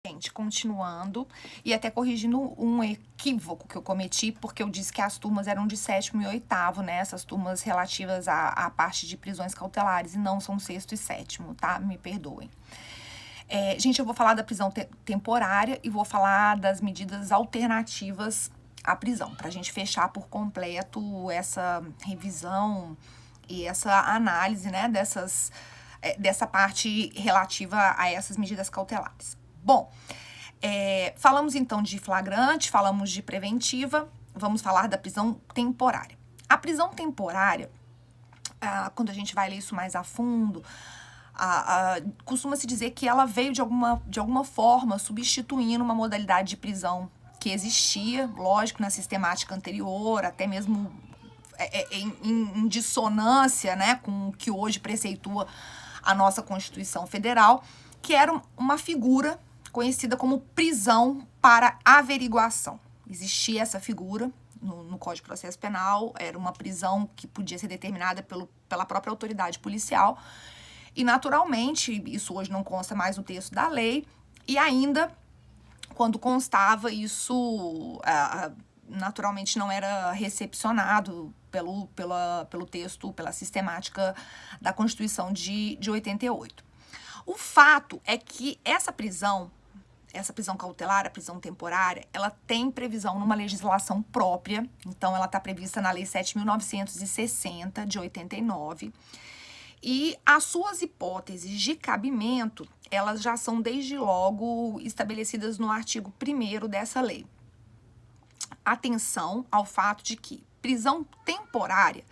Gente, continuando e até corrigindo um equívoco que eu cometi, porque eu disse que as turmas eram de 7º e 8º, né? Essas turmas relativas à parte de prisões cautelares, e não são 6º e 7º, tá? Me perdoem. Gente, eu vou falar da prisão temporária e vou falar das medidas alternativas à prisão, pra gente fechar por completo essa revisão e essa análise, né, dessa parte relativa a essas medidas cautelares. Bom, falamos então de flagrante, falamos de preventiva, vamos falar da prisão temporária. A prisão temporária, quando a gente vai ler isso mais a fundo, costuma-se dizer que ela veio de alguma forma substituindo uma modalidade de prisão que existia, lógico, na sistemática anterior, até mesmo em dissonância, né, com o que hoje preceitua a nossa Constituição Federal, que era uma figura conhecida como prisão para averiguação. Existia essa figura no Código de Processo Penal, era uma prisão que podia ser determinada pela própria autoridade policial, e naturalmente, isso hoje não consta mais no texto da lei, e ainda, quando constava, isso naturalmente não era recepcionado pelo texto, pela sistemática da Constituição de 88. O fato é que essa prisão cautelar, a prisão temporária, ela tem previsão numa legislação própria, então ela está prevista na Lei 7.960, de 89, e as suas hipóteses de cabimento, elas já são desde logo estabelecidas no artigo 1º dessa lei. Atenção ao fato de que prisão temporária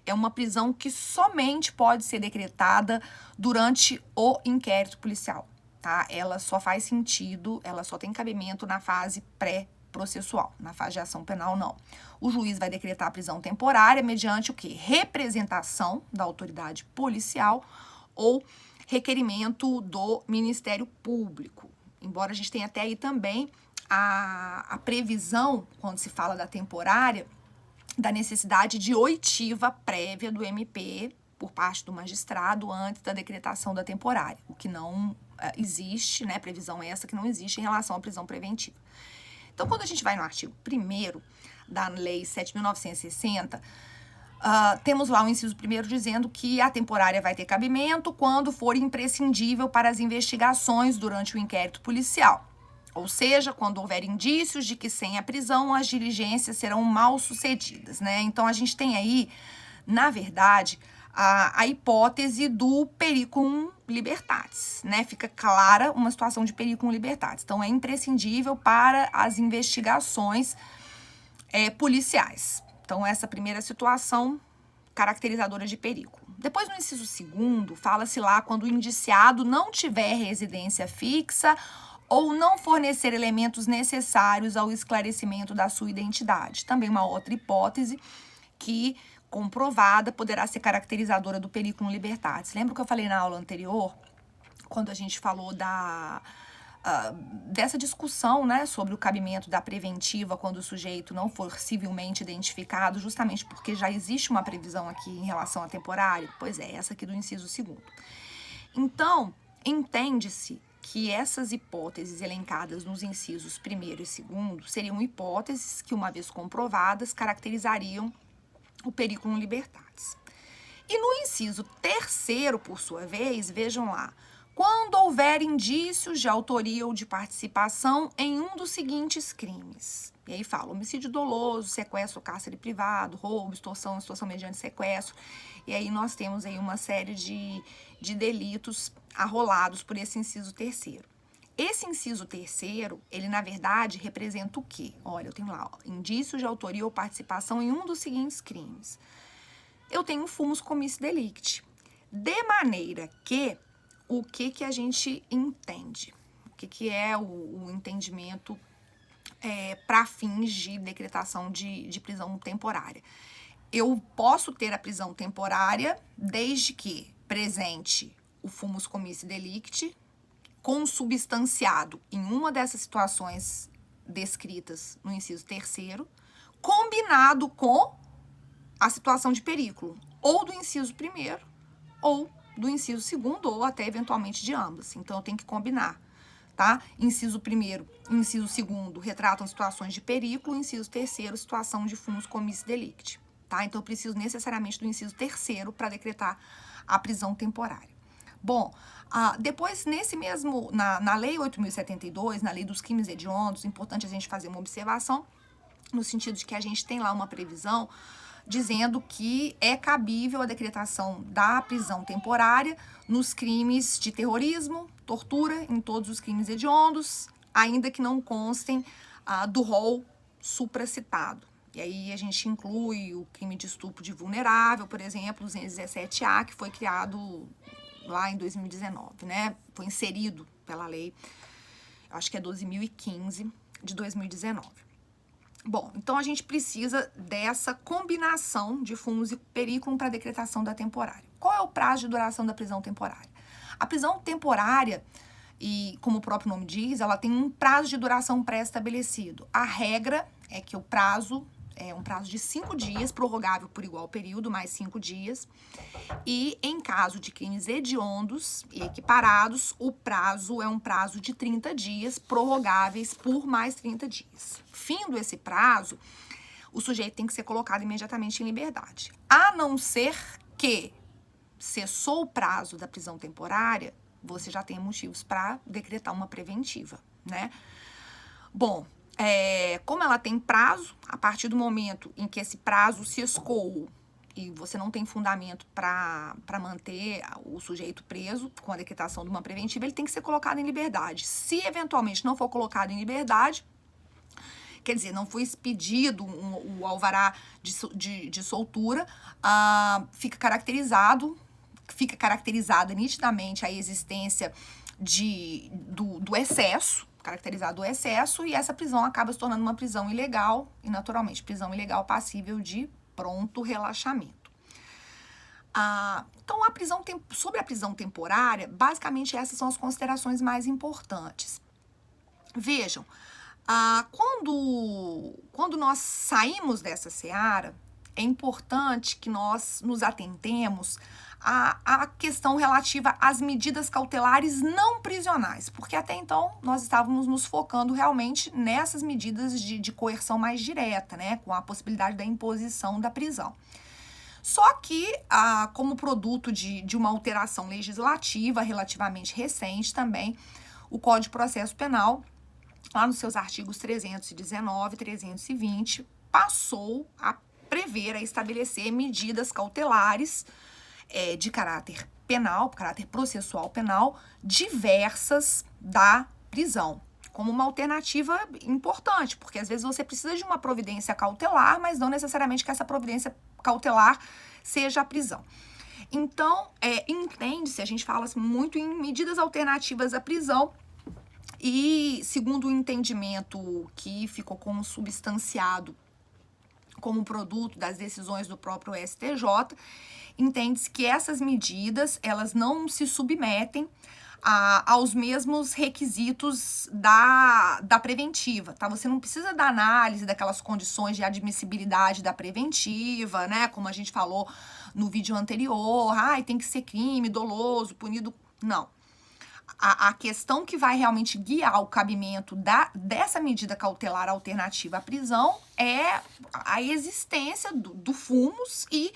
é uma prisão que somente pode ser decretada durante o inquérito policial, tá? Ela só faz sentido, ela só tem cabimento na fase pré-processual, na fase de ação penal não. O juiz vai decretar a prisão temporária mediante o quê? Representação da autoridade policial ou requerimento do Ministério Público. Embora a gente tenha até aí também a previsão, quando se fala da temporária, da necessidade de oitiva prévia do MP por parte do magistrado antes da decretação da temporária, o que não existe, né, previsão essa que não existe em relação à prisão preventiva. Então, quando a gente vai no artigo 1º da Lei 7.960, temos lá o inciso 1º dizendo que a temporária vai ter cabimento quando for imprescindível para as investigações durante o inquérito policial. Ou seja, quando houver indícios de que sem a prisão as diligências serão mal sucedidas, né? Então, a gente tem aí, na verdade, a hipótese do periculum libertatis, né? Fica clara uma situação de periculum libertatis. Então, é imprescindível para as investigações policiais. Então, essa primeira situação caracterizadora de perigo. Depois, no inciso 2º, fala-se lá quando o indiciado não tiver residência fixa ou não fornecer elementos necessários ao esclarecimento da sua identidade. Também uma outra hipótese que, comprovada, poderá ser caracterizadora do periculum libertatis. Lembra que eu falei na aula anterior, quando a gente falou dessa discussão, né, sobre o cabimento da preventiva quando o sujeito não for civilmente identificado, justamente porque já existe uma previsão aqui em relação à temporária? Pois é, essa aqui do inciso 2º. Então, entende-se que essas hipóteses elencadas nos incisos 1º e 2º seriam hipóteses que, uma vez comprovadas, caracterizariam o periculum libertatis. E no inciso 3º, por sua vez, vejam lá, quando houver indícios de autoria ou de participação em um dos seguintes crimes. E aí fala homicídio doloso, sequestro ou cárcere privado, roubo, extorsão mediante sequestro. E aí nós temos aí uma série de delitos arrolados por esse inciso 3º. Esse inciso 3º, ele na verdade representa o quê? Olha, eu tenho lá, indícios de autoria ou participação em um dos seguintes crimes. Eu tenho fumus commissi delicti. De maneira que, o que a gente entende? O que é o entendimento para fins de decretação de prisão temporária? Eu posso ter a prisão temporária desde que presente o fumus commissi delicti, consubstanciado em uma dessas situações descritas no inciso 3º, combinado com a situação de perigo, ou do inciso 1º, ou do inciso 2º, ou até eventualmente de ambas. Então, eu tenho que combinar tá? Inciso 1º, inciso 2º, retratam situações de perigo, inciso 3º, situação de fumus comicio delicti, tá? Então, eu preciso necessariamente do inciso 3º para decretar a prisão temporária. Bom, depois, na Lei 8.072, na Lei dos Crimes Hediondos, importante a gente fazer uma observação, no sentido de que a gente tem lá uma previsão dizendo que é cabível a decretação da prisão temporária nos crimes de terrorismo, tortura, em todos os crimes hediondos, ainda que não constem do rol supracitado. E aí a gente inclui o crime de estupro de vulnerável, por exemplo, o 217A, que foi criado lá em 2019, né? Foi inserido pela lei, acho que é 12.015 de 2019. Bom, então a gente precisa dessa combinação de fumus e periculum para a decretação da temporária. Qual é o prazo de duração da prisão temporária? A prisão temporária, e como o próprio nome diz, ela tem um prazo de duração pré-estabelecido. A regra é que o prazo é um prazo de 5 dias, prorrogável por igual período, mais 5 dias. E em caso de crimes hediondos e equiparados, o prazo é um prazo de 30 dias, prorrogáveis por mais 30 dias. Findo esse prazo, o sujeito tem que ser colocado imediatamente em liberdade. A não ser que cessou o prazo da prisão temporária, você já tem motivos para decretar uma preventiva, né? Bom, como ela tem prazo, a partir do momento em que esse prazo se escoou e você não tem fundamento para manter o sujeito preso com a decretação de uma preventiva, ele tem que ser colocado em liberdade. Se eventualmente não for colocado em liberdade, quer dizer, não foi expedido o alvará de soltura, fica caracterizada nitidamente a existência do excesso, caracterizado o excesso, e essa prisão acaba se tornando uma prisão ilegal, e naturalmente, prisão ilegal passível de pronto relaxamento. Então, sobre a prisão temporária, basicamente essas são as considerações mais importantes. Vejam, quando nós saímos dessa seara, é importante que nós nos atentemos à questão relativa às medidas cautelares não prisionais, porque até então nós estávamos nos focando realmente nessas medidas de coerção mais direta, né, com a possibilidade da imposição da prisão. Só que, como produto de uma alteração legislativa relativamente recente também, o Código de Processo Penal, lá nos seus artigos 319 e 320, passou a prever, a estabelecer medidas cautelares de caráter penal, caráter processual penal, diversas da prisão, como uma alternativa importante, porque às vezes você precisa de uma providência cautelar, mas não necessariamente que essa providência cautelar seja a prisão. Então, entende-se, a gente fala muito em medidas alternativas à prisão, e segundo o entendimento que ficou consubstanciado como produto das decisões do próprio STJ, entende-se que essas medidas, elas não se submetem aos mesmos requisitos da preventiva, tá? Você não precisa da análise daquelas condições de admissibilidade da preventiva, né? Como a gente falou no vídeo anterior, tem que ser crime doloso, punido. Não. A questão que vai realmente guiar o cabimento dessa medida cautelar alternativa à prisão é a existência do fumus e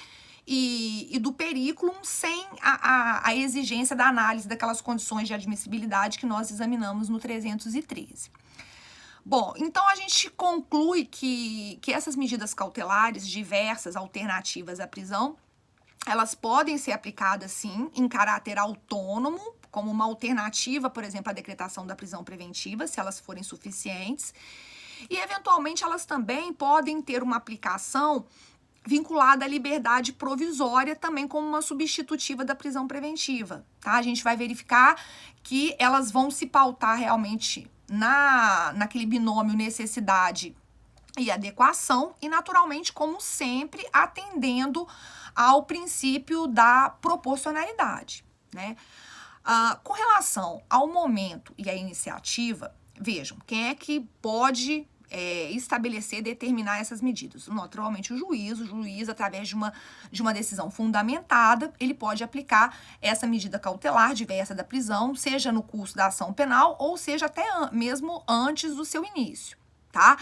do periculum sem a exigência da análise daquelas condições de admissibilidade que nós examinamos no 313. Bom, então a gente conclui que essas medidas cautelares diversas, alternativas à prisão, elas podem ser aplicadas, sim, em caráter autônomo, como uma alternativa, por exemplo, à decretação da prisão preventiva, se elas forem suficientes. E, eventualmente, elas também podem ter uma aplicação vinculada à liberdade provisória, também como uma substitutiva da prisão preventiva, tá? A gente vai verificar que elas vão se pautar realmente naquele binômio necessidade e adequação, e, naturalmente, como sempre, atendendo ao princípio da proporcionalidade, né? Com relação ao momento e à iniciativa, vejam, quem é que pode estabelecer, determinar essas medidas? Naturalmente, o juiz, através de uma decisão fundamentada, ele pode aplicar essa medida cautelar diversa da prisão, seja no curso da ação penal ou seja até mesmo antes do seu início, tá?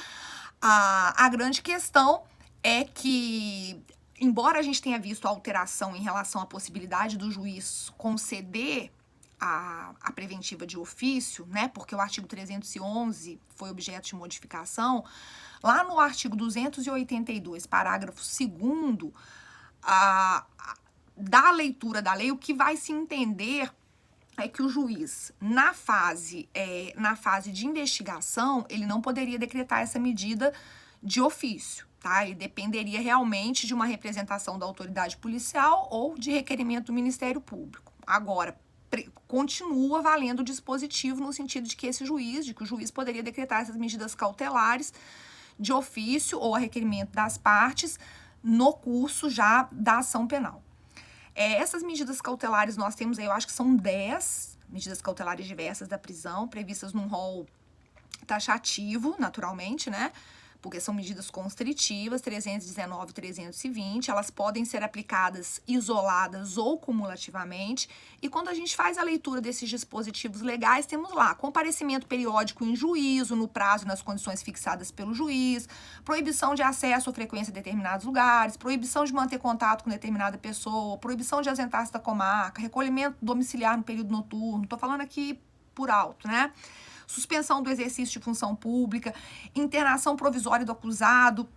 A grande questão é que, embora a gente tenha visto a alteração em relação à possibilidade do juiz conceder a preventiva de ofício, né, porque o artigo 311 foi objeto de modificação, lá no artigo 282, parágrafo 2º, da leitura da lei, o que vai se entender é que o juiz, na fase de investigação, ele não poderia decretar essa medida de ofício, tá? Ele dependeria realmente de uma representação da autoridade policial ou de requerimento do Ministério Público. Agora, continua valendo o dispositivo no sentido de que o juiz poderia decretar essas medidas cautelares de ofício ou a requerimento das partes no curso já da ação penal. Essas medidas cautelares nós temos aí, eu acho que são 10 medidas cautelares diversas da prisão, previstas num rol taxativo, naturalmente, né? Porque são medidas constritivas, 319 e 320, elas podem ser aplicadas isoladas ou cumulativamente, e quando a gente faz a leitura desses dispositivos legais, temos lá comparecimento periódico em juízo, no prazo e nas condições fixadas pelo juiz, proibição de acesso ou frequência a determinados lugares, proibição de manter contato com determinada pessoa, proibição de ausentar-se da comarca, recolhimento domiciliar no período noturno, tô falando aqui por alto, né? Suspensão do exercício de função pública, internação provisória do acusado,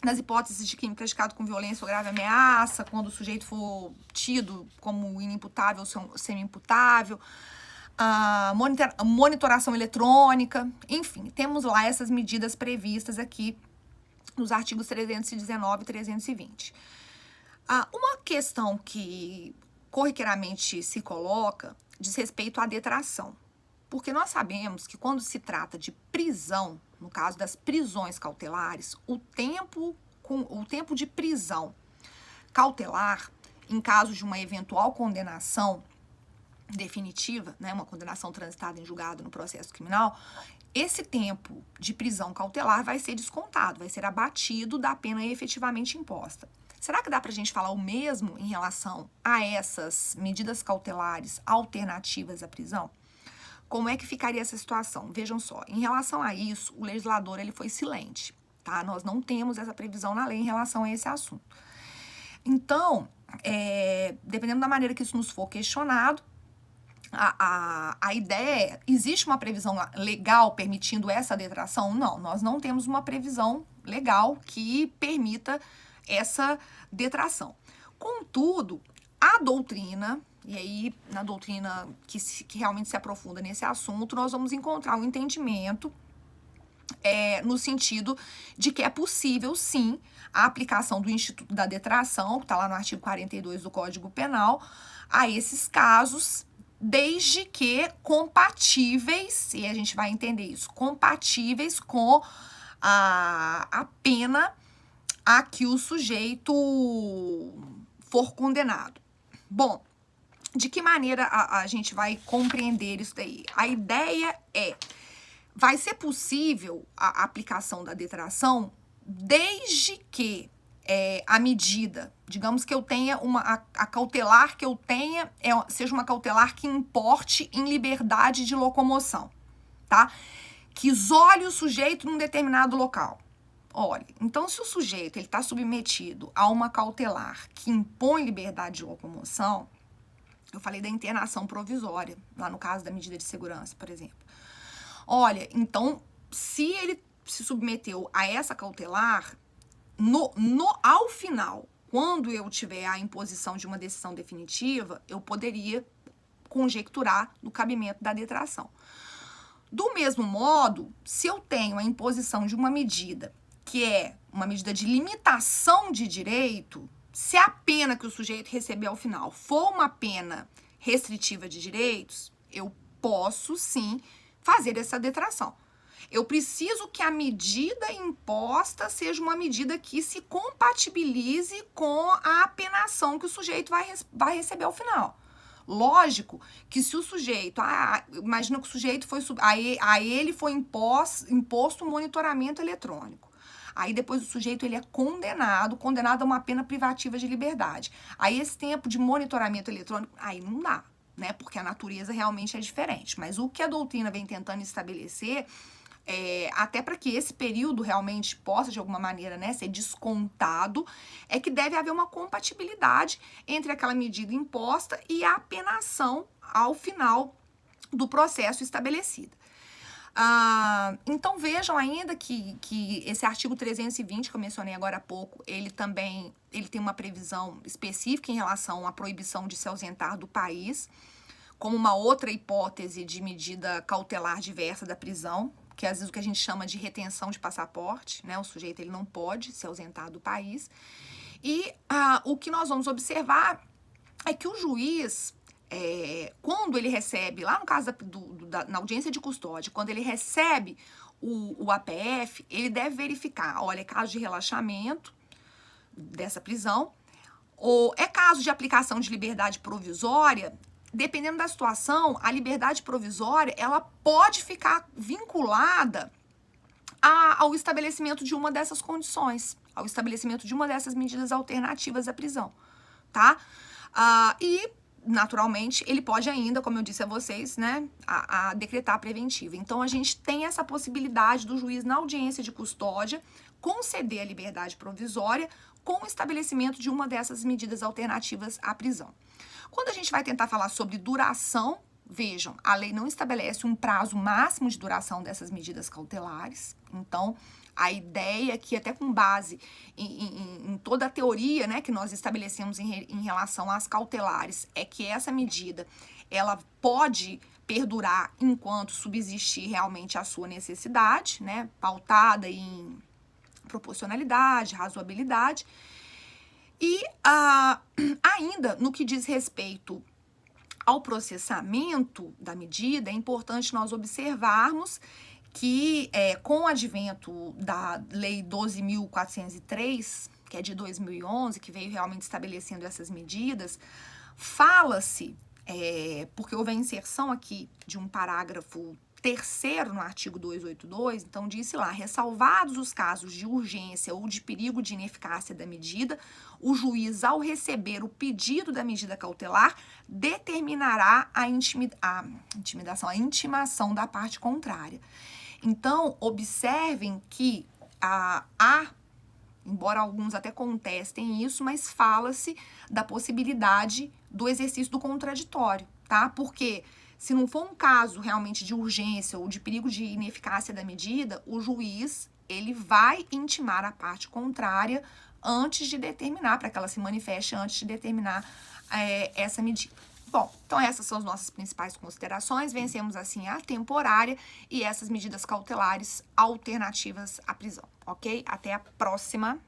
nas hipóteses de crime praticado com violência ou grave ameaça, quando o sujeito for tido como inimputável ou semi-imputável, monitoração eletrônica, enfim, temos lá essas medidas previstas aqui nos artigos 319 e 320. Uma questão que corriqueiramente se coloca diz respeito à detração. Porque nós sabemos que quando se trata de prisão, no caso das prisões cautelares, o tempo de prisão cautelar, em caso de uma eventual condenação definitiva, né, uma condenação transitada em julgado no processo criminal, esse tempo de prisão cautelar vai ser descontado, vai ser abatido da pena efetivamente imposta. Será que dá pra gente falar o mesmo em relação a essas medidas cautelares alternativas à prisão? Como é que ficaria essa situação? Vejam só, em relação a isso, o legislador ele foi silente, tá? Nós não temos essa previsão na lei em relação a esse assunto. Então, dependendo da maneira que isso nos for questionado, a ideia é, existe uma previsão legal permitindo essa detração? Não, nós não temos uma previsão legal que permita essa detração. Contudo, a doutrina, e aí na doutrina que realmente se aprofunda nesse assunto, nós vamos encontrar um entendimento no sentido de que é possível, sim, a aplicação do Instituto da Detração, que está lá no artigo 42 do Código Penal, a esses casos, desde que compatíveis, e a gente vai entender isso, compatíveis com a pena a que o sujeito for condenado. Bom, de que maneira a gente vai compreender isso daí? A ideia vai ser possível a aplicação da detração desde que a medida, digamos que eu tenha a cautelar que eu tenha seja uma cautelar que importe em liberdade de locomoção, tá? Que isole o sujeito num determinado local. Olha, então se o sujeito está submetido a uma cautelar que impõe liberdade de locomoção, eu falei da internação provisória, lá no caso da medida de segurança, por exemplo. Olha, então, se ele se submeteu a essa cautelar, ao final, quando eu tiver a imposição de uma decisão definitiva, eu poderia conjecturar no cabimento da detração. Do mesmo modo, se eu tenho a imposição de uma medida que é uma medida de limitação de direito, se a pena que o sujeito receber ao final for uma pena restritiva de direitos, eu posso sim fazer essa detração. Eu preciso que a medida imposta seja uma medida que se compatibilize com a apenação que o sujeito vai receber ao final. Lógico que se o sujeito, imagina que o sujeito foi, a ele foi imposto um monitoramento eletrônico. Aí depois o sujeito ele é condenado a uma pena privativa de liberdade. Aí esse tempo de monitoramento eletrônico, aí não dá, né? Porque a natureza realmente é diferente. Mas o que a doutrina vem tentando estabelecer, até para que esse período realmente possa, de alguma maneira, né, ser descontado, é que deve haver uma compatibilidade entre aquela medida imposta e a penação ao final do processo estabelecido. Então vejam ainda que esse artigo 320 que eu mencionei agora há pouco, ele tem uma previsão específica em relação à proibição de se ausentar do país, como uma outra hipótese de medida cautelar diversa da prisão, que é às vezes o que a gente chama de retenção de passaporte, né? O sujeito ele não pode se ausentar do país. E o que nós vamos observar é que o juiz, quando ele recebe, lá no caso na audiência de custódia, quando ele recebe o APF, ele deve verificar, olha, é caso de relaxamento dessa prisão, ou é caso de aplicação de liberdade provisória. Dependendo da situação, a liberdade provisória, ela pode ficar vinculada ao estabelecimento de uma dessas condições, ao estabelecimento de uma dessas medidas alternativas à prisão, tá? E, naturalmente, ele pode ainda, como eu disse a vocês, né, a decretar a preventiva. Então, a gente tem essa possibilidade do juiz, na audiência de custódia, conceder a liberdade provisória com o estabelecimento de uma dessas medidas alternativas à prisão. Quando a gente vai tentar falar sobre duração, vejam, a lei não estabelece um prazo máximo de duração dessas medidas cautelares. Então, a ideia é que, até com base em toda a teoria, né, que nós estabelecemos em relação às cautelares, é que essa medida, ela pode perdurar enquanto subsistir realmente a sua necessidade, né, pautada em proporcionalidade, razoabilidade. E ainda no que diz respeito ao processamento da medida, é importante nós observarmos que com o advento da Lei 12.403, que é de 2011, que veio realmente estabelecendo essas medidas, fala-se, porque houve a inserção aqui de um parágrafo terceiro no artigo 282, então disse lá, ressalvados os casos de urgência ou de perigo de ineficácia da medida, o juiz, ao receber o pedido da medida cautelar, determinará a intimação da parte contrária. Então, observem que embora alguns até contestem isso, mas fala-se da possibilidade do exercício do contraditório, tá? Porque se não for um caso realmente de urgência ou de perigo de ineficácia da medida, o juiz, ele vai intimar a parte contrária antes de determinar, para que ela se manifeste antes de determinar essa medida. Bom, então essas são as nossas principais considerações. Vencemos assim a temporária e essas medidas cautelares alternativas à prisão, ok? Até a próxima.